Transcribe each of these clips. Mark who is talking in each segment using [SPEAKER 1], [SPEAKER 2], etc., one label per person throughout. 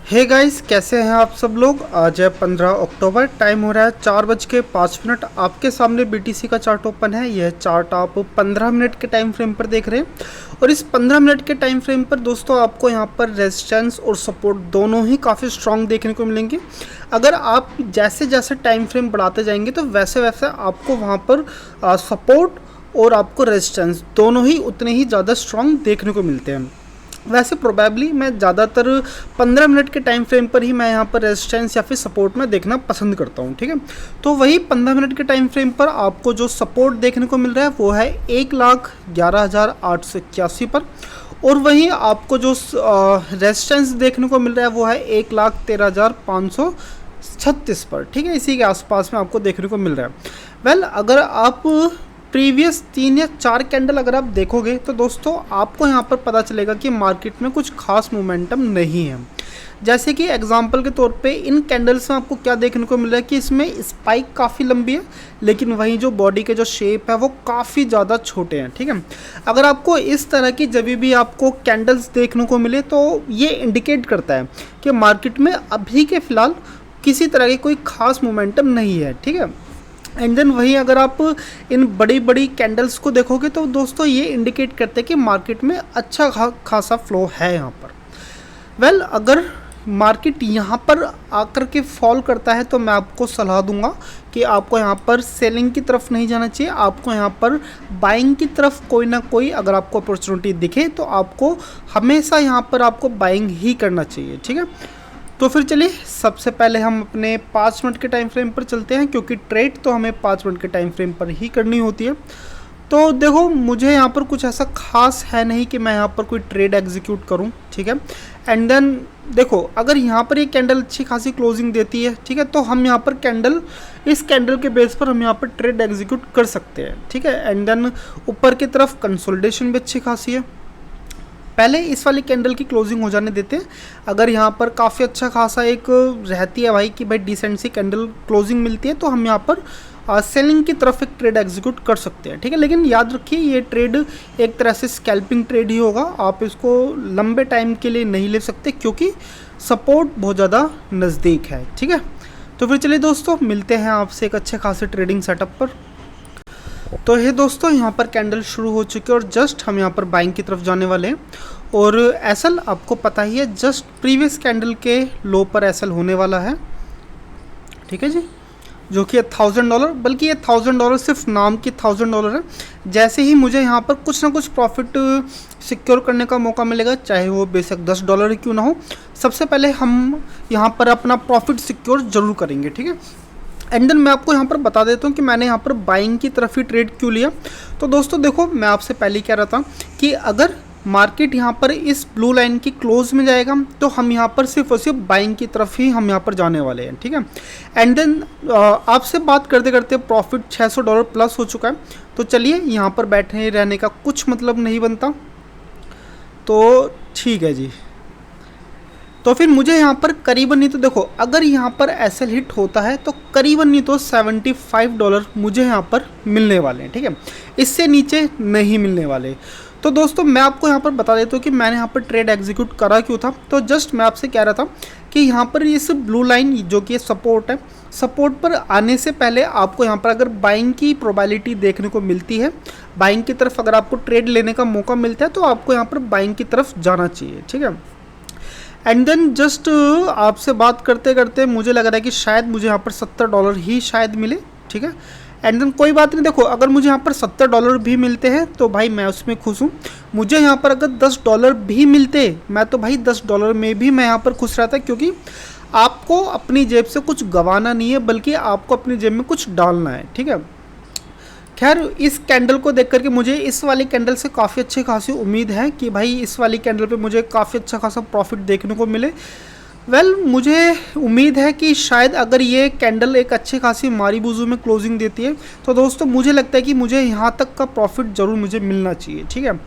[SPEAKER 1] Hey guys, कैसे हैं आप सब लोग। आज है 15 अक्टूबर, टाइम हो रहा है 4:05। आपके सामने बीटीसी का चार्ट ओपन है। यह चार्ट आप 15 मिनट के टाइम फ्रेम पर देख रहे हैं और इस 15 मिनट के टाइम फ्रेम पर दोस्तों आपको यहाँ पर रेजिस्टेंस और सपोर्ट दोनों ही काफ़ी स्ट्रांग देखने को मिलेंगे। अगर आप जैसे जैसे टाइम फ्रेम बढ़ाते जाएंगे तो वैसे वैसे आपको वहाँ पर सपोर्ट और आपको रेजिस्टेंस दोनों ही उतने ही ज़्यादा स्ट्रांग देखने को मिलते हैं। वैसे प्रोबेबली मैं ज़्यादातर 15 मिनट के टाइम फ्रेम पर ही मैं यहाँ पर रेजिस्टेंस या फिर सपोर्ट में देखना पसंद करता हूँ, ठीक है। तो वही 15 मिनट के टाइम फ्रेम पर आपको जो सपोर्ट देखने को मिल रहा है वो है 1,11,881 पर, और वहीं आपको जो रेजिस्टेंस देखने को मिल रहा है वो है 1,13,536 पर, ठीक है। इसी के आसपास में आपको देखने को मिल रहा है। वेल, अगर आप प्रीवियस 3 या 4 कैंडल अगर आप देखोगे तो दोस्तों आपको यहाँ पर पता चलेगा कि मार्केट में कुछ खास मोमेंटम नहीं है। जैसे कि एग्जांपल के तौर पे इन कैंडल्स में आपको क्या देखने को मिल रहा है कि इसमें स्पाइक काफ़ी लंबी है, लेकिन वहीं जो बॉडी के जो शेप है वो काफ़ी ज़्यादा छोटे हैं, ठीक है। अगर आपको इस तरह की जब भी आपको कैंडल्स देखने को मिले तो ये इंडिकेट करता है कि मार्केट में अभी के फ़िलहाल किसी तरह की कोई खास मोमेंटम नहीं है, ठीक है। एंड देन वहीं अगर आप इन बड़ी बड़ी कैंडल्स को देखोगे तो दोस्तों ये इंडिकेट करते हैं कि मार्केट में अच्छा खासा फ्लो है यहाँ पर। वेल, अगर मार्केट यहाँ पर आकर के फॉल करता है तो मैं आपको सलाह दूंगा कि आपको यहाँ पर सेलिंग की तरफ नहीं जाना चाहिए। आपको यहाँ पर बाइंग की तरफ कोई ना कोई अगर आपको अपॉर्चुनिटी दिखे तो आपको हमेशा यहाँ पर आपको बाइंग ही करना चाहिए, ठीक है। तो फिर चलिए सबसे पहले हम अपने 5 मिनट के टाइम फ्रेम पर चलते हैं, क्योंकि ट्रेड तो हमें 5 मिनट के टाइम फ्रेम पर ही करनी होती है। तो देखो, मुझे यहाँ पर कुछ ऐसा खास है नहीं कि मैं यहाँ पर कोई ट्रेड एग्जीक्यूट करूँ, ठीक है। एंड देन देखो, अगर यहाँ पर ये कैंडल अच्छी खासी क्लोजिंग देती है, ठीक है, तो हम यहाँ पर इस कैंडल के बेस पर हम यहाँ पर ट्रेड एग्जीक्यूट कर सकते हैं, ठीक है। एंड देन ऊपर की तरफ कंसोलिडेशन भी अच्छी खासी है। पहले इस वाली कैंडल की क्लोजिंग हो जाने देते हैं। अगर यहाँ पर काफ़ी अच्छा खासा एक रहती है भाई कि भाई डिसेंट सी कैंडल क्लोजिंग मिलती है तो हम यहाँ पर सेलिंग की तरफ एक ट्रेड एग्जीक्यूट कर सकते हैं, ठीक है। लेकिन याद रखिए ये ट्रेड एक तरह से स्कैल्पिंग ट्रेड ही होगा। आप इसको लंबे टाइम के लिए नहीं ले सकते क्योंकि सपोर्ट बहुत ज़्यादा नज़दीक है, ठीक है। तो फिर चलिए दोस्तों, मिलते हैं आपसे एक अच्छे खासे ट्रेडिंग सेटअप पर। तो ये दोस्तों, यहाँ पर कैंडल शुरू हो चुकी है और जस्ट हम यहाँ पर बाइंग की तरफ जाने वाले हैं। और एसएल आपको पता ही है, जस्ट प्रीवियस कैंडल के लो पर एसएल होने वाला है, ठीक है जी, जो कि $1,000, बल्कि ये $1,000 सिर्फ नाम की $1,000 है। जैसे ही मुझे यहाँ पर कुछ ना कुछ प्रॉफिट सिक्योर करने का मौका मिलेगा, चाहे वो बेशक $10 क्यों ना हो, सबसे पहले हम यहाँ पर अपना प्रॉफिट सिक्योर जरूर करेंगे, ठीक है। एंड देन मैं आपको यहाँ पर बता देता हूँ कि मैंने यहाँ पर बाइंग की तरफ ही ट्रेड क्यों लिया। तो दोस्तों देखो, मैं आपसे पहले ही कह रहा था कि अगर मार्केट यहाँ पर इस ब्लू लाइन की क्लोज में जाएगा तो हम यहाँ पर सिर्फ और सिर्फ बाइंग की तरफ ही हम यहाँ पर जाने वाले हैं, ठीक है। एंड देन आपसे बात करते करते प्रॉफिट $600 प्लस हो चुका है। तो चलिए, यहाँ पर बैठे रहने का कुछ मतलब नहीं बनता, तो ठीक है जी। तो फिर मुझे यहाँ पर करीबन नहीं तो देखो, अगर यहाँ पर एसएल हिट होता है तो करीबन नहीं तो $75 मुझे यहाँ पर मिलने वाले हैं, ठीक है। इससे नीचे नहीं मिलने वाले। तो दोस्तों मैं आपको यहाँ पर बता देता हूँ कि मैंने यहाँ पर ट्रेड एग्जीक्यूट करा क्यों था। तो जस्ट मैं आपसे कह रहा था कि यहाँ पर इस ब्लू लाइन जो कि सपोर्ट है, सपोर्ट पर आने से पहले आपको यहाँ पर अगर बाइंग की प्रोबेबिलिटी देखने को मिलती है, बाइंग की तरफ अगर आपको ट्रेड लेने का मौका मिलता है तो आपको यहाँ पर बाइंग की तरफ जाना चाहिए, ठीक है। एंड देन जस्ट आपसे बात करते करते मुझे लग रहा है कि शायद मुझे यहाँ पर $70 ही शायद मिले, ठीक है। एंड देन कोई बात नहीं, देखो अगर मुझे यहाँ पर $70 भी मिलते हैं तो भाई मैं उसमें खुश हूँ। मुझे यहाँ पर अगर $10 भी मिलते, मैं तो भाई $10 में भी मैं यहाँ पर खुश रहता, क्योंकि आपको अपनी जेब से कुछ गंवाना नहीं है, बल्कि आपको अपनी जेब में कुछ डालना है, ठीक है। खैर, इस कैंडल को देख करके मुझे इस वाली कैंडल से काफ़ी अच्छी खासी उम्मीद है कि भाई इस वाली कैंडल पे मुझे काफ़ी अच्छा खासा प्रॉफिट देखने को मिले। वेल, मुझे उम्मीद है कि शायद अगर ये कैंडल एक अच्छी खासी मारी बुजू में क्लोजिंग देती है तो दोस्तों मुझे लगता है कि मुझे यहाँ तक का प्रॉफिट ज़रूर मुझे मिलना चाहिए, ठीक है।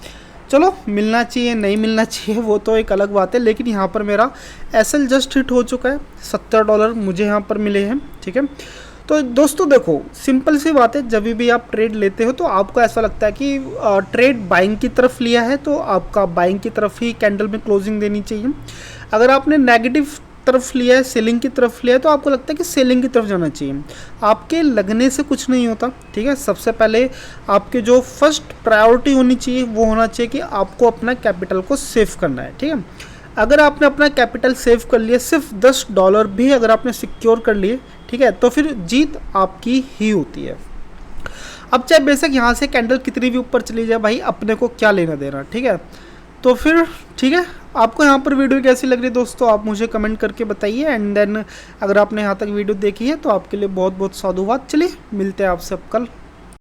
[SPEAKER 1] चलो, मिलना चाहिए नहीं मिलना चाहिए वो तो एक अलग बात है, लेकिन यहाँ पर मेरा एसएल जस्ट हिट हो चुका है, $70 मुझे यहाँ पर मिले हैं, ठीक है। तो दोस्तों देखो, सिंपल सी बात है, जब भी आप ट्रेड लेते हो तो आपको ऐसा लगता है कि ट्रेड बाइंग की तरफ लिया है तो आपका बाइंग की तरफ ही कैंडल में क्लोजिंग देनी चाहिए। अगर आपने नेगेटिव तरफ लिया है, सेलिंग की तरफ लिया है, तो आपको लगता है कि सेलिंग की तरफ जाना चाहिए। आपके लगने से कुछ नहीं होता, ठीक है। सबसे पहले आपके जो फर्स्ट प्रायोरिटी होनी चाहिए वो होना चाहिए कि आपको अपना कैपिटल को सेव करना है, ठीक है। अगर आपने अपना कैपिटल सेव कर लिया, सिर्फ $10 भी अगर आपने सिक्योर कर लिए, ठीक है, तो फिर जीत आपकी ही होती है। अब चाहे बेशक यहाँ से कैंडल कितनी भी ऊपर चली जाए भाई, अपने को क्या लेना देना, ठीक है। तो फिर ठीक है, आपको यहाँ पर वीडियो कैसी लग रही है दोस्तों, आप मुझे कमेंट करके बताइए। एंड देन अगर आपने यहाँ तक वीडियो देखी है तो आपके लिए बहुत बहुत साधुवाद। चलिए मिलते हैं आपसे अब कल।